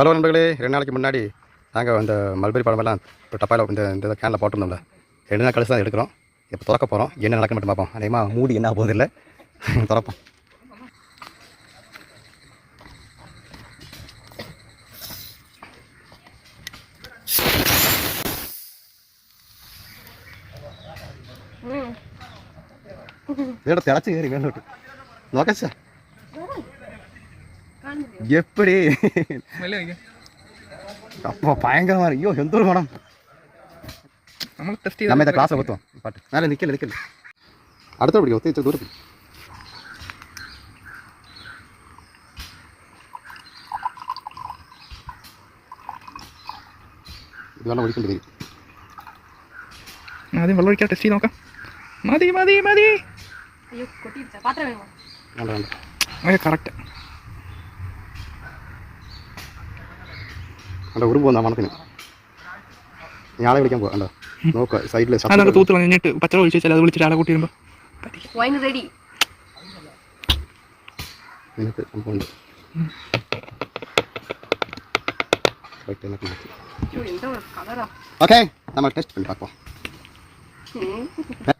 Hello நண்பர்களே, 2 நாளைக்கு முன்னாடி நாங்கள் இந்த மல்பெரி பழமெல்லாம் இப்போ டப்பாயில் இந்த கேனில் போட்டிருந்தோம்ல. 2 நாள் கழிச்சு தான் எடுக்கிறோம். இப்போ திறக்க போகிறோம். என்ன நடக்க மட்டும் பார்ப்போம். அதேமாக மூடி என்ன போகுது இல்லை திறப்போம். ഇവിടെ തിളച്ച് കയറി വേണ്ടോട്ട് നോക്കച്ചാ எப்படி அப்போ பயங்கரமா இருக்கு. ஐயோ எந்த ஒரு மனம் நம்ம இந்த கிளாஸில் ஊற்றுவோம். பாட்டு மேலே நிற்கல அடுத்த பிடிக்கும் ஒத்தி வச்ச தூரம் ഇത് വെള്ളം ഒഴിക്കേണ്ടി വരും. ആദ്യം വെള്ളം ഒഴിക്കാൻ ടെസ്റ്റ് ചെയ്ത് നോക്കാം. മതി മതി മതി. വേണ്ട വേണ്ട അതെ കറക്റ്റ്. അല്ല ഉറുമ്പ് വന്നാ മണത്തിന് ഞാളെ വിളിക്കാൻ പോകാം. നോക്കുക സൈഡിൽ തൂത്ത് കഴിഞ്ഞിട്ട് പച്ചവെള്ളം ഒഴിച്ച് വെച്ചാൽ അത് വിളിച്ചിട്ട് ആളെ കൂട്ടി വരുമ്പോൾ റെഡി. നിനക്ക് സംഭവമുണ്ട്. ഓക്കെ നമ്മൾ ടെസ്റ്റ് பண்ணி பார்ப்போம்.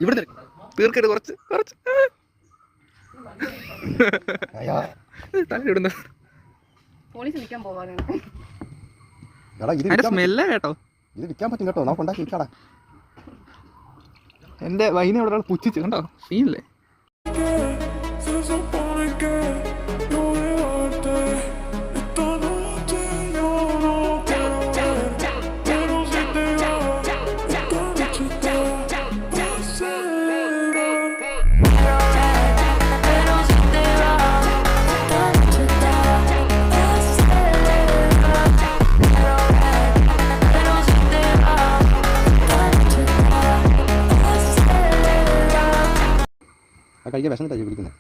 ഇവിടെ തീർക്കരുത് കുറച്ച് കുറച്ച് തലയിടുന്ന പോലീസ് വിളിക്കാൻ പോവാണ്. സ്മെല്ല കേട്ടോ. ഇത് വിൽക്കാൻ പറ്റും കേട്ടോ. നമുക്ക് ഉണ്ടാക്കി വിൽക്കാടാ. എൻ്റെ വൈനെ ഇവിടെ ഒരാൾ പുച്ഛിച്ച് കണ്ടോ സീനില്ലേ. കഴിക്കാൻ വിഷം തയ്ച്ച് കുടിക്കുന്നത്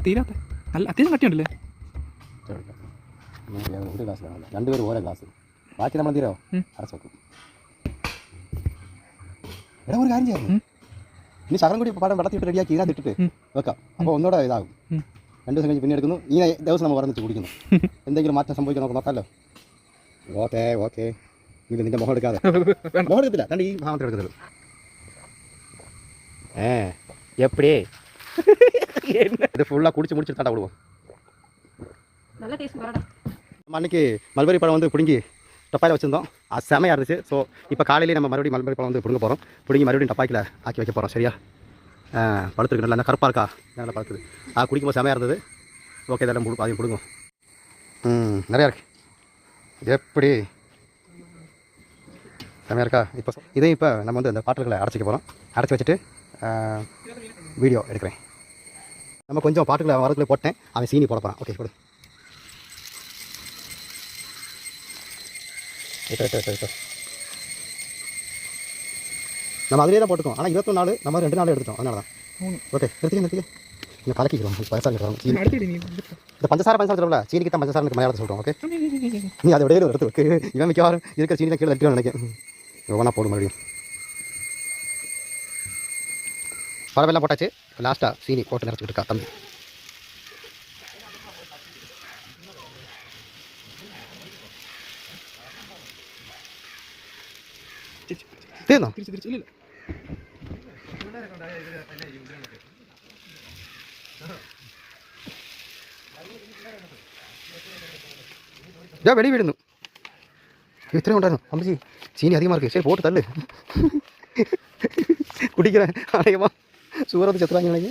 തീരാത്ത നല്ല അത്യാവശ്യം കട്ടിയുണ്ടല്ലേ. ഒരു ഗ്ലാസ് വേണം. 2 പേര് ഓരോ ഗ്ലാസ്. ബാക്കി നമ്മൾ തീരോ അടച്ചു വെക്കും. ഇവിടെ ഒരു കാര്യം ചെയ്യാം. ഇനി ശകലം കൂടി പാടം വെള്ളത്തിട്ട് റെഡിയാക്കി ഇതിനകത്തിട്ടിട്ട് വെക്കാം. അപ്പോൾ ഒന്നുകൂടെ ഇതാകും. 2 ദിവസം കഴിഞ്ഞ് പിന്നെ എടുക്കുന്നു. ഈ ദിവസം നമ്മൾ പറഞ്ഞിട്ട് കുടിക്കുന്നു. എന്തെങ്കിലും മാറ്റം സംഭവിക്കാൻ നമുക്ക് നോക്കാമല്ലോ. Okay okay. ഇത് നിന്റെ മുഖം എടുക്കാതെ മുഖം എടുക്കത്തില്ല. രണ്ട് ഈ ഭാഗത്തിൽ എടുക്കത്തുള്ളൂ. எப்படி இது ஃபுல்லாக குடிச்சு முடிச்சுட்டு தாண்டா விடுவோம். நம்ம அன்றைக்கி மல்பெரி பழம் வந்து பிடுங்கி டப்பாயில் வச்சுருந்தோம். அது செமையாக இருந்துச்சு. ஸோ இப்போ காலையிலேயே நம்ம மறுபடியும் மல்பெரி பழம் வந்து பிடுங்க போகிறோம். பிடுங்கி மறுபடியும் டப்பாக்கில் ஆக்கி வைக்க போகிறோம். சரியா பழுத்துருக்கு. நல்லா கருப்பாக இருக்கா நல்லா பழுத்துது. குடிக்கும்போது செமையாக இருந்தது. ஓகே இதெல்லாம் அதையும் பிடுங்கும். நிறையா இருக்கு. எப்படி செமையாக இருக்கா. இப்போ இதையும் இப்போ நம்ம வந்து அந்த பாட்டில்களை அடைச்சிக்க போகிறோம். அடைச்சி வச்சுட்டு வீடியோ எடுக்கிறேன். நம்ம கொஞ்சம் பாட்டுக்களை வரதுக்குள்ளே போட்டேன். அவன் சீனி போட போகிறான். ஓகே போடு. நம்ம அதிலே தான் போட்டுக்கோம். ஆனால் 24 நம்ம 2 நாள் எடுத்துட்டோம். அதனால தான் ஓகே நிறுத்திக்க இங்கே கலக்கிக்கிறோம். பஞ்சாசாரம் இந்த பஞ்சசாரம் சொல்கிறோம்ல. சீனிக்கு தான் பஞ்சசாரம் மலையாளத்தை சொல்கிறோம். ஓகே நீ அதை விடையில எடுத்து வைக்க. இவன் மிக்கவாறும் இருக்கிற சீனி தான் கீழே வைக்கணும்னு நினைக்கிறேன். ஒவ்வொன்றா போடும் மறுபடியும். பழமெல்லாம் போட்டாச்சு. இப்போ லாஸ்ட்டாக சீனி போட்டு நிறச்சிக்கிட்டு இருக்கா தம்பி. தீர்ந்தோம். வெளியே விடுന്നു. இத்தனை உண்டாയിരുന്നു அம்பி. சீனி அதிகமாக இருக்குது. சரி போட்டு தள்ளு. குடிக்கிறேன் அதிகமாக சுகர் வந்து செத்துறாங்க நினைங்க.